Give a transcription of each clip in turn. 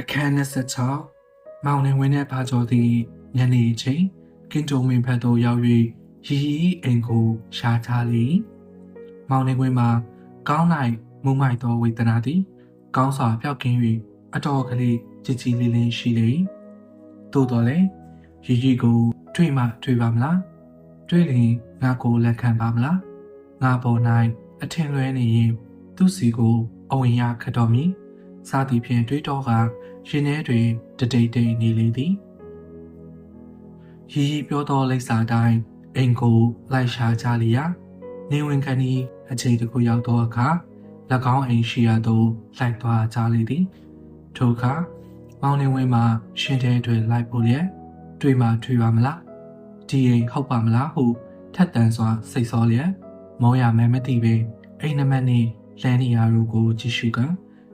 အခန်း26မောင်နှင်းဝင်းနဲ့ဘာကျော်သည်ညနေချိန်ကင်းတုံမင်းဖက်သို့ရောက်၍ရီရီအိမ်ကိုရှာချလေမောင်နှင်းဝင်းမှာကောင်း၌မူမိုက်သောဝေဒနာသည်ကောင်းစွာပျောက်ကင်း၍အတော်ကလေးကြည်ကြည်လေးလေးရှိလေသို့တော်လည်းရီရီကိုတွေ့မှတွေ့ပါမလားတွေ့ရင်ငါကိုလက်ခံပါမလားငါပေါ်၌အထင်လွဲနေရင်သူ့စီကိုအဝင်ရခတ်တော်မူစသည်ဖြင့်တွေးတော့ကရင်ထဲတွင်တတိတ်တိတ်နေလေသည်ရီရီပြောသောလိပ်စာတိုင်းအိမ်ကိုလိုက်ရှာကြလျာနေဝင်ခန်းဤအချိန်တစ်ခုရောက်သောအခါ၎င်းအိမ်ရှိရာသို့လိုက်သွားကြလေသည်ထိုအခါမောင်နေဝင်မှရှင်ထဲတွင်လိုက်ဖို့လျက်တွေ့မှတွေ့ပါမလားဒီအိမ်ဟုတ်ပါမလားဟုထက်တန်စွာစိတ်ဆောလျက်မောရမဲမသိပင်အိမ်နမတ်နှင့်လမ်းနေရာတို့ကိုကြည့်ရှုက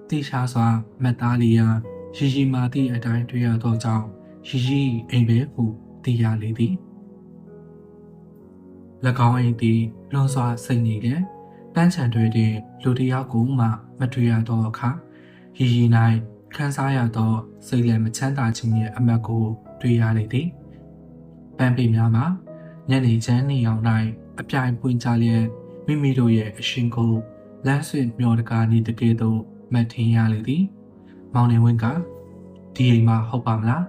တိရှားစွာမှတ်သားလျာရီရီမာသည့်အတိုင်းတွေ့ရသောကြောင့်ရီရီအိမ်ပဲဟုသိရလေသည်၎င်းအိမ်သည်လွန်စွာစိတ်နေလျက်တန်းချန်တွေတွင်လူတစ်ယောက်ကိုမှမတွေ့ရသောအခါရီရီ၌ခန်းစားရသောစိတ်လည်းမချမ်းသာခြင်းရဲ့အမတ်ကိုတွေ့ရလေသည်ပန်းပေများမှာညနေချမ်းနေအောင်၌အပြိုင်ပွင့်ကြလျက်မိမိတို့ရဲ့အရှင်ကိုလမ်းဆွင့်မျောတကာနေတကယ်တော့မှတ်ထင်ရလေသည်မောင်နေဝင်းကဒီအိမ်မှာဟုတ်ပါမလား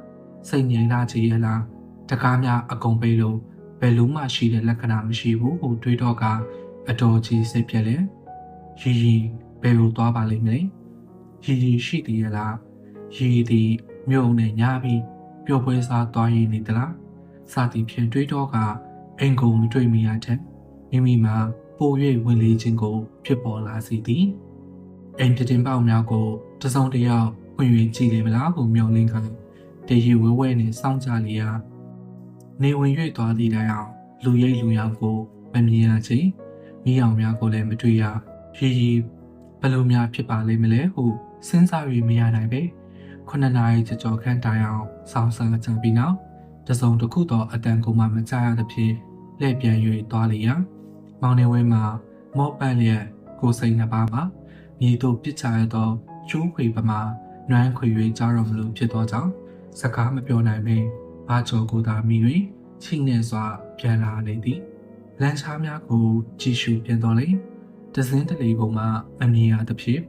စိတ်ငြိမ်လာချင်ရလားတကားများအကုန်ပေးလို့ဘယ်လိုမှရှိတဲ့လက္ခဏာမရှိဘူးဟုတွေးတော့ကအတော်ကြီးစိတ်ပြက်လေရီရီဘယ်လိုသွားပါလိမ့်မလဲရီရီရှိသေးရလားရီရီဒီမြို့နဲ့ညာပြီးပျော်ပွဲစားသွားရည်နေသလားစသည်ဖြင့်တွေးတော့ကအိမ်ကိုမတွေ့မိရတဲ့မိမိမှာပို၍ဝင်လေခြင်းကိုဖြစ်ပေါ်လာစေသည်အိမ်ပြတင်ပေါက်များကိုတစုံတယောက်ဝင်၍ကြည့်လေမလားဟုမျှော်လင့်ကတရီဝဲဝဲနဲ့စောင့်ကြလျာနေဝင်၍သွားသည့်တိုင်အောင်လူရိပ်လူရောင်ကိုမမြင်ရခြင်းမိအောင်များကိုလည်းမတွေ့ရရီရီဘယ်လိုများဖြစ်ပါလိမ့်မလဲဟုစဉ်းစား၍မရနိုင်ပဲ9နာရီကြော်ခန့်တိုင်အောင်စောင့်စားကြပြီးနောက်တစုံတစ်ခုသောအတန်ကိုမှမကြားရသဖြင့်လှည့်ပြန်၍သွားလျာမောင်နေဝင်းမှာမော့ပန့်လျက်ကိုစိတ်နှစ်ပါးမှာမြေသို့ပစ်ချရသောကျိုးခွေပမာနွမ်းခွေ၍ကြားတော်မလို့ဖြစ်သောကြောင့်စကားမပြောနိုင်ပင်ဘာကျော်ကိုသာမိ၍ချိနှင့်စွာပြန်လာနေသည်လမ်းချားများကိုကြည့်ရှုပြန်တော်လေတစင်းတလီပုံမှမမြင်ရသဖြင့်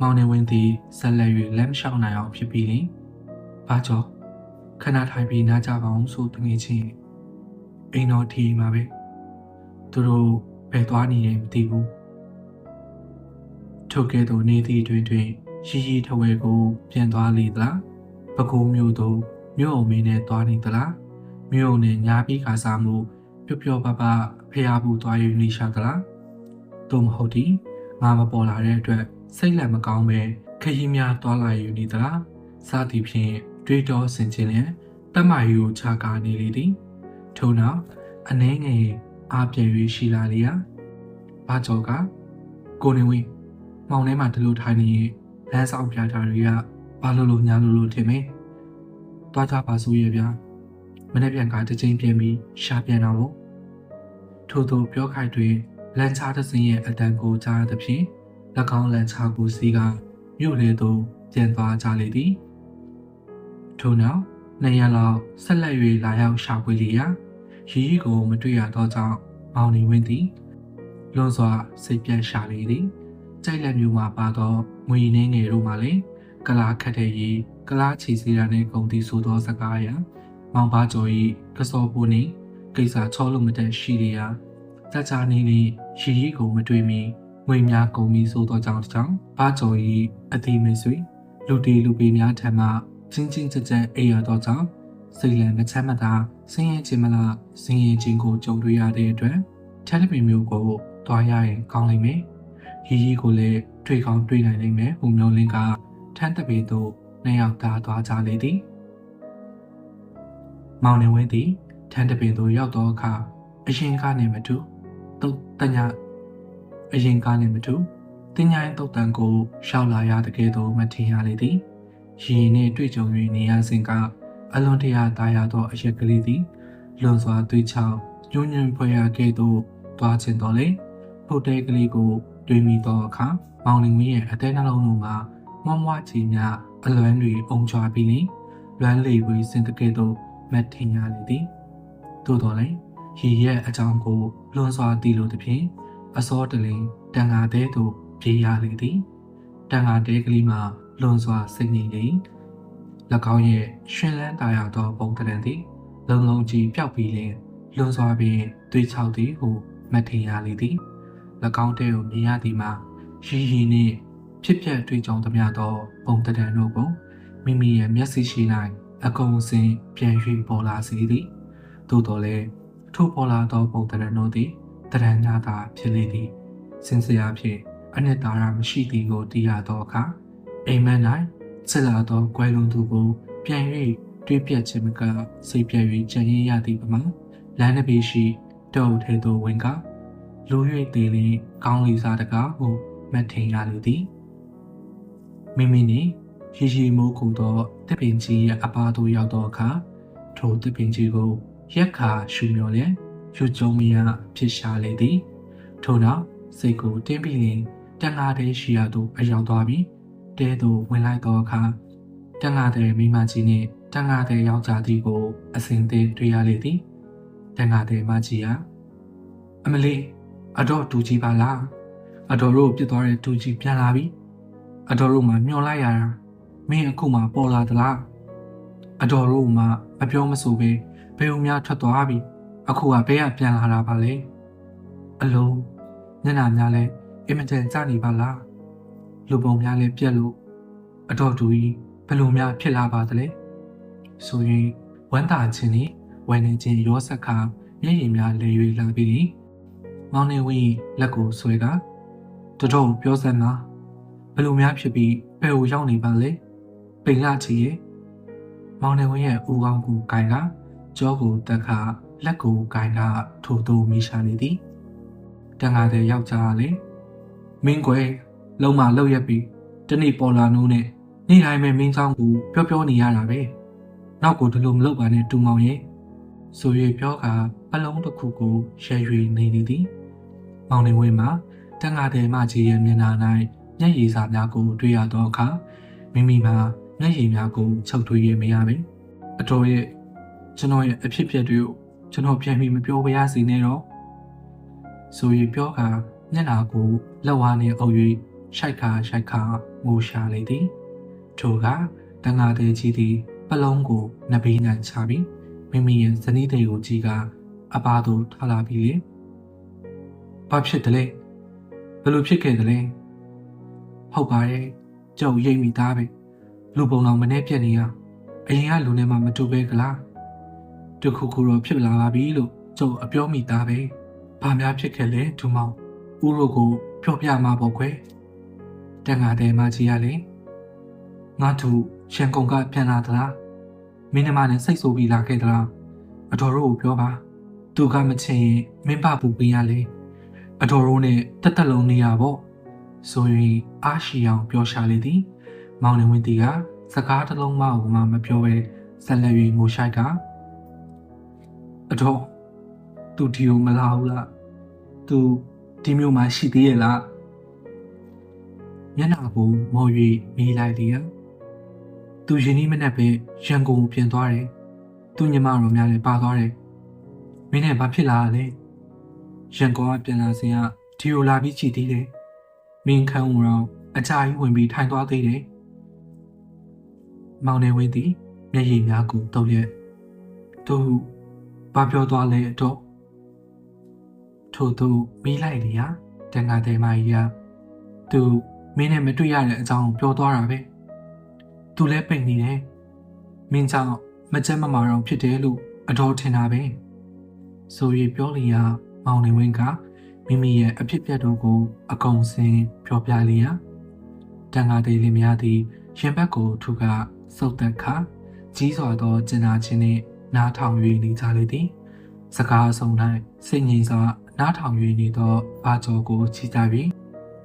မောင်နေဝင်းသည်ဆက်လက်၍လမ်းလျှောက်နိုင်အောင်ဖြစ်ပြီးလင်ဘာကျော်ခဏထိုင်ပြီးနားကြပါအောင်ဆိုတငယ်ချင်းအိမ်တော်ထီမှာပဲသူတို့ဘယ်သွားနေရင်မသိဘူးထိုကဲ့သို့နေသည့်တွင်ရီရီထဝဲကိုပြန်သွားလေသလားပကူမျိုးတို့မြို့အုံမင်းနဲ့သွားနေသလားမြို့အုံနဲ့ညာပြီးခါစားမှုပျော့ပျော့ပပဖျားဘူးသွားယူနေရှာသလားသို့မဟုတ်ဒီငါမပေါ်လာတဲ့အတွက်စိတ်လည်းမကောင်းပဲခရီးများသွားလာယူနေသလားစသည်ဖြင့်တွေးတောဆင်ခြင်လျက်တမယူချကာနေလေသည်ထို့နောက်အနှဲငယ်အားပြည့်၍ရှိလာလျာဘာကျော်ကကိုနေဝင်းမောင်ထဲမှာဒီလိုထိုင်နေရင်လမ်းဆောင်ပြတာတွေကဘာလို့ညာလို့ထင်မေးတွားကြပါဆိုရဗျာမနေ့ပြန်ကတချင်းပြင်းပြီးရှာပြန်တော့လို့ထို့သူပြောခိုက်တွင်လမ်းချသစင်းရဲ့အတန်ကိုကြားသဖြင့်၎င်းလမ်းချကိုစီးကမြို့လေသို့ပြန်သွားကြလေသည်ထို့နောက်2ရက်လောက်ဆက်လက်၍လာရောက်ရှာဖွေလျာရီရီကိုမတွေ့ရသောကြောင့်မောင်နေဝင်းသည်လွန်စွာစိတ်ပြတ်ရှာလေသည်ကြိုက်လက်မျိုးမှာပါသောငွေနှင်းငယ်တို့မှလည်းကလာခတ်တဲ့ရီကလာချီစီရတဲ့ဂုံတီဆိုသောစကားရမောင်ပါကျော်၏ကစောပူနှင့်ကိစ္စချောလို့မတတ်ရှိလျာကြကြနေနေရီရီကိုမတွေ့မီငွေများကုန်ပြီဆိုသောကြောင့်ပါကျော်၏အတိမိတ်ဆွေလူတီလူပေများထံမှချင်းချင်းကြက်ကြက်အိပ်ရသောကြောင့်စိတ်လည်းမချမ်းမသာဆင်းရဲခြင်းမလားဆင်းရဲခြင်းကိုကြုံတွေ့ရတဲ့အတွက်တယ်လီဗီမျိုးကိုတွားရရင်ကောင်းလိမ့်မယ်ရီရီကိုလည်းတွေ့ကောင်းတွေ့နိုင်လိမ့်မယ်ဟူမျိုးလင်းကထန်းတပေသို့နှစ်ယောက်သားသွားကြလေသည်မောင်နေဝင်းသည်ထန်းတပေသို့ရောက်သောအခါအရင်ကနေမတူတုတ်တညာအရင်ကနေမတူတင်ညာတုတ်တန်ကိုရှောက်လာရတဲ့ကဲ့သို့မထင်ရလေသည်ရီနှင့်တွေ့ကြုံ၍နေရစဉ်ကအလွန်တရာတာယာသောအရက်ကလေးသည်လွန်စွာသွေးချောင်းညွန့်ညွန့်ဖွယ်ရာကဲ့သို့သွားခြင်းတော်လေဖုတ်တဲကလေးကိုတွေးမိသောအခါမောင်လင်ဝင်းရဲ့အသေးနှလုံးတို့မှာမွားမွားချီများ အလွမ်းတွေအုံချွာပြီးရင်လွမ်းလေဝေစင်တကဲ့သို့မတ်ထင်ရလေသည်သို့တော်လည်းရီရဲ့အကြောင်းကိုလွန်စွာသိလို့သဖြင့်အစောတလင်တန်ဃာတဲ့သို့ပြေးရလေသည်တန်ဃာတဲ့ကလေးမှာလွန်စွာစိတ်ငြိမ်လေ၎င်းရဲ့ရှင်လန်းတာရသောပုံတရံသည်လုံလုံကြီးပျောက်ပြီးလင်လွန်စွာပင်သွေးချောက်သည်ဟုမတ်ထင်ရလေသည်၎င်းတဲ့ကိုမြင်ရသည်မှာရီနှင့်ဖြစ်ပျက်တွေ့ကြုံသမျှသောပုံတရံတို့ကိုမိမိရဲ့မျက်စိရှိ၌အကုန်စင်ပြန်၍ပေါ်လာစေသည်သို့တော်လည်းထို့ပေါ်လာသောပုံတရံတို့သည်တရံညာသာဖြစ်လေသည်စင်စရာဖြင့်အနှစ်သာရမရှိသည်ကိုသိရသောအခါအိမ်မက်၌ဆက်လာသောကွယ်လွန်သူကိုပြန်၍တွေးပြခြင်းမကစိတ်ပြည့်၍ကြံရည်ရသည်ပမာလမ်းတစ်ပေရှိတုပ်ထဲသို့ဝင်ကလူ၍တည်လင်ကောင်းလီစားတကားဟုမှတ်ထင်ရလေသည်မိမိနှင့်ရီမိုးကူသောတစ်ပင်ကြီးရဲ့အပါသို့ရောက်သောအခါထိုတစ်ပင်ကြီးကိုရက်ခါရှူမျောလျက်ယူကြုံမရဖြစ်ရှာလေသည်ထို့နောက်စိတ်ကိုတင်းပြီးလင်တန်ဃာတဲ့ရှိရသို့အရောက်သွားပြီးတဲသို့ဝင်လိုက်သောအခါတန်ဃာတဲ့မိမကြီးနှင့်တန်ဃာတဲ့ယောက်ျားသည်ကိုအစဉ်သင်တွေ့ရလေသည်တန်ဃာတဲ့မကြီးကအမလေးအတော်တူကြီးပါလားအတော်တို့ပြစ်သွားတဲ့တူကြီးပြန်လာပြီအတော်တို့မှမျောလိုက်ရတာမင်းအခုမှပေါ်လာသလားအတော်တို့မှမပြောမဆိုပဲဘယ်ုံများထွက်သွားပြီအခုကဘဲကပြန်လာတာပါလေအလုံးညနာများလဲအင်မတန်ကြနေပါလားလူပုံများလဲပြက်လို့အတော်တူကြီးဘယ်လိုများဖြစ်လာပါသလဲဆိုရင်ဝမ်းသာခြင်းနဲ့ဝမ်းနေခြင်းရောစက်ခါမျက်ရည်များလဲ၍လာပြီးမောင်နေဝင်းလက်ကိုဆွဲကတတော်ပြောစမ်းလားဘယ်လိုများဖြစ်ပြီးဘယ်ကိုရောက်နေပါလဲပိန်လာချီရဲ့မောင်နေဝင်းရဲ့ဦးကောင်းကိုကိုင်ကကြောကိုတက်ခါလက်ကိုကိုင်ကထို့သို့မိရှာနေသည်တန်ဃာတဲ့ယောက်ျားလေမင်းကွယ်လုံးမလောက်ရက်ပြီးတနေ့ပေါ်လာနိုးနဲ့နေ့တိုင်းပဲမင်းချောင်းကိုပြောနေရတာပဲနောက်ကိုဒီလိုမလုပ်ပါနဲ့တူမောင်ရဲ့ဆို၍ပြောကပလုံးတစ်ခုကိုရှယ်၍နေနေသည်မောင်နေဝင်းမှာတန်ဃာတဲ့မကြီးရဲ့မျက်နှာ၌မျက်ရည်စာများကိုတွေ့ရသောအခါမိမိမှာမျက်ရည်များကိုချုပ်ထွေးရမရပဲအတော်ရဲ့ကျွန်တော်ရဲ့အဖြစ်ဖြစ်တွေကိုကျွန်တော်ပြန်ပြီးမပြောပါရစေနဲ့တော့ဆို၍ပြောကမျက်နှာကိုလက်ဝါးနှင့်အုပ်၍ရှိုက်ခါငိုရှာလေသည်ထိုကတန်ဃာတဲ့ကြီးသည်ပလုံးကိုနှပေးနိုင်ချပြီးမိမိရဲ့ဇနီးတွေကိုကြီးကအပါသို့ထားလာပြီးလေဘာဖြစ်တယ်လဲဘယ်လိုဖြစ်ခဲ့တယ်လဲဟုတ်ပါရဲ့ကျုပ်ရိပ်မိသားပဲလူပုံတော်မနဲ့ပြက်နေရအရင်ကလူနဲ့မှမတူပဲကလားတခုခုတော့ဖြစ်လာပါပြီလို့ကျုပ်အပြောမိသားပဲဘာများဖြစ်ခဲ့လဲဒူမောင်ဦးတို့ကိုပြောပြမှာပေါ့ကွယ်တန်ဃာတဲ့မကြီးရလေငါတို့ရန်ကုန်ကပြန်လာသလားမင်းနမနဲ့စိတ်ဆိုးပြီးလာခဲ့သလားအတော်တို့ကိုပြောပါသူကမချင်ရင်မင်းပပူပေးရလေအတော်တို့နဲ့တက်လုံးနေရပေါ့ဆိုရင်အားရှိအောင်ပြောရှာလေသည်မောင်နေဝင်းတီကစကားတစ်လုံးမှမပြောဘဲဆက်လက်၍ငိုရှိုက်ကအတော်သူဒီကိုမလာဘူးလားသူဒီမျိုးမှရှိသေးရဲ့လားမျက်နှာကိုမော်၍မေးလိုက်သည်သူယင်းဤမနဲ့ပဲရန်ကုန်ပြန်သွားတယ်သူညီမတော်များလည်းပါသွားတယ်မင်းနဲ့ဘာဖြစ်လာလဲရန်ကုန်ကပြန်လာစဉ်ကဒီကိုလာပြီးကြည်သေးတယ်မင်းခန်းဦးတော့အကြာကြီးဝင်ပြီးထိုင်သွားသေးတယ်မောင်နေဝင်းသည်မျက်ရည်များကိုတုပ်ရက်သူဘာပြောသွားလဲတော့ထို့သူမေးလိုက်လေတန်ဃာတဲ့မကြီးကသူမင်းနဲ့မတွေ့ရတဲ့အကြောင်းပြောသွားတာပဲသူလည်းပိတ်နေတယ်မင်းကြောင့်မကြမ်းမမာတော့ဖြစ်တယ်လို့အတော်ထင်တာပဲဆို၍ပြောလျာမောင်နေဝင်းကမိမိရဲ့အဖြစ်ပြက်တို့ကိုအကုန်စင်ပြောပြလျာတန်ဃာတဲ့လင်မယားသည်ရင်ဘတ်ကိုထုကစုပ်သက်ခါကြီးစွာသောကျင်နာခြင်းနှင့်နားထောင်၍နေကြလေသည်စကားဆုံး၌စိတ်ငြိမ်စွာနားထောင်၍နေသောဘာကျော်ကိုချီးကြပြီး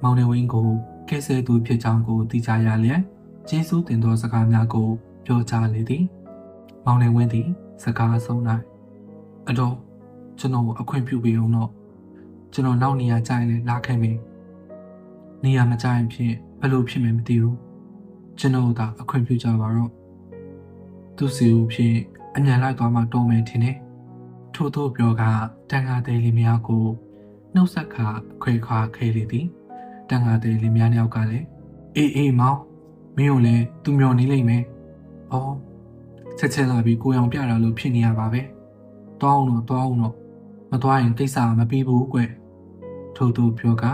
မောင်နေဝင်းကိုကဲဆဲသူဖြစ်ကြောင်းကိုသိကြရလျက်ကျေးဇူးတင်သောစကားများကိုပြောကြားလေသည်မောင်နေဝင်းသည်စကားဆုံး၌အတော်ကျွန်တော်အခွင့်ပြုပေးအောင်တော့ကျွန်တော်နောက်နေရာကြိုင်လေလာခဲ့မယ်နေရာမကြိုင်ဖြင့်ဘယ်လိုဖြစ်မယ်မသိဘူး ကျွန်တော်သာအခွင့်ပြုကြပါတော့သူစီဦးဖြင့်အညံလိုက်သွားမှတော်မယ်ထင်တယ်ထို့သောပြောကတန်ခါသေးလေးများကိုနှုတ်ဆက်ခါခွေခွာခဲလေသည်တန်ခါသေးလေးများနှစ်ယောက်ကလည်းအေးမောင်မင်းတို့လည်းသူမျောနေလိမ့်မယ်။အော်ချက်ချက်လာပြီးကိုရောင်ပြတာလို့ဖြစ်နေရပါပဲ။တွားအောင်တော့မတွားရင်ကိစ္စမပြီးဘူးကွ။ထို့သူပြောက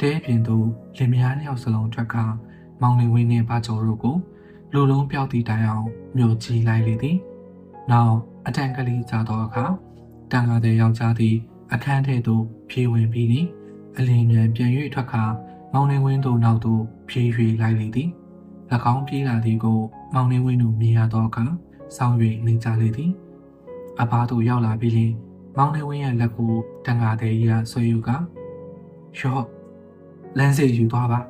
တဲပြင်သူလင်မယားနှစ်ယောက်စလုံးထွက်ကမောင်နေဝင်းနဲ့ဘာကျော်တို့ကိုလူလုံးပြောက်တီတိုင်အောင်မြို့ကြီးလိုက်လေသည်။နောက်အတန်ကလေးကြာတော့အခါတန်ခါတဲ့ယောက်ျားသည်အခန်းထဲသို့ပြေးဝင်ပြီးအလင်းမြန်ပြန်၍ထွက်ခါမောင်နေဝင်းတို့နောက်သို့ပြေး၍လိုက်လေသည်၎င်းပြေးလာသည်ကိုမောင်နေဝင်းတို့မြင်ရသောအခါစောင်း၍နေကြလေသည်အဘတို့ရောက်လာပြီးလျှင်မောင်နေဝင်းရဲ့လက်ကိုတန်ခါတဲ့ရဆွဲယူကရော့လမ်းစေယူသွားပါ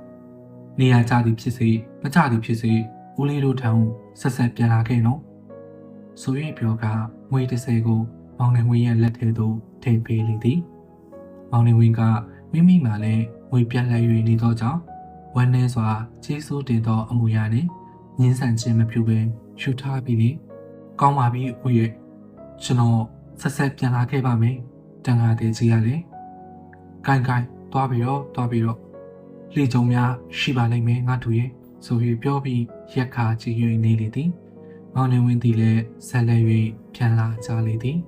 နေရာကြသည်ဖြစ်စေမကြသည်ဖြစ်စေဦးလေးတို့ထံဆက်ဆက်ပြန်လာခဲ့နော်ဆို၍ပြောကငွေ30ကိုမောင်နေဝင်းရဲ့လက်ထဲသို့ထည့်ပေးလေသည်မောင်နေဝင်းကမိမိမှလည်းငွေပြတ်လက်၍နေသောကြောင့်ဝမ်းနည်းစွာကျေးဇူးတင်သောအမူအရာနှင့်ညှင်းဆန်ခြင်းမပြုဘဲရှုထားပြီးလေကောင်းပါပြီဦးရဲ့ကျွန်တော်ဆက်ဆက်ပြန်လာခဲ့ပါမယ်တန်ခါတဲ့ကြီးကလည်းကိုင်းသွားပြီးတော့လေကြုံများရှိပါလိမ့်မယ်ငါတို့ရဲ့ဆိုပြီးပြောပြီးရက်ခါကြည့်၍နေလေသည်မောင်နေဝင်းသည်လည်းဆက်လက်၍ပြန်လာကြလေသည်